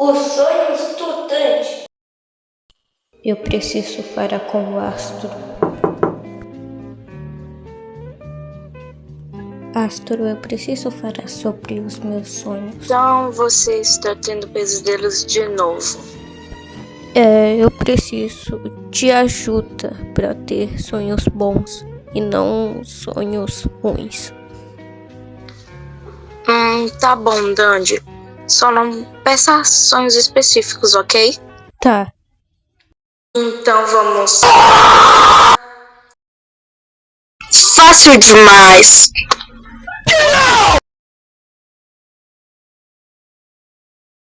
Os sonhos do Tandy. Eu preciso falar com o Astro. Astro, eu preciso falar sobre os meus sonhos. Então você está tendo pesadelos de novo. Eu preciso de ajuda para ter sonhos bons e não sonhos ruins. Tá bom, Dandy. Só não peça sonhos específicos, ok? Tá. Então vamos. Fácil demais.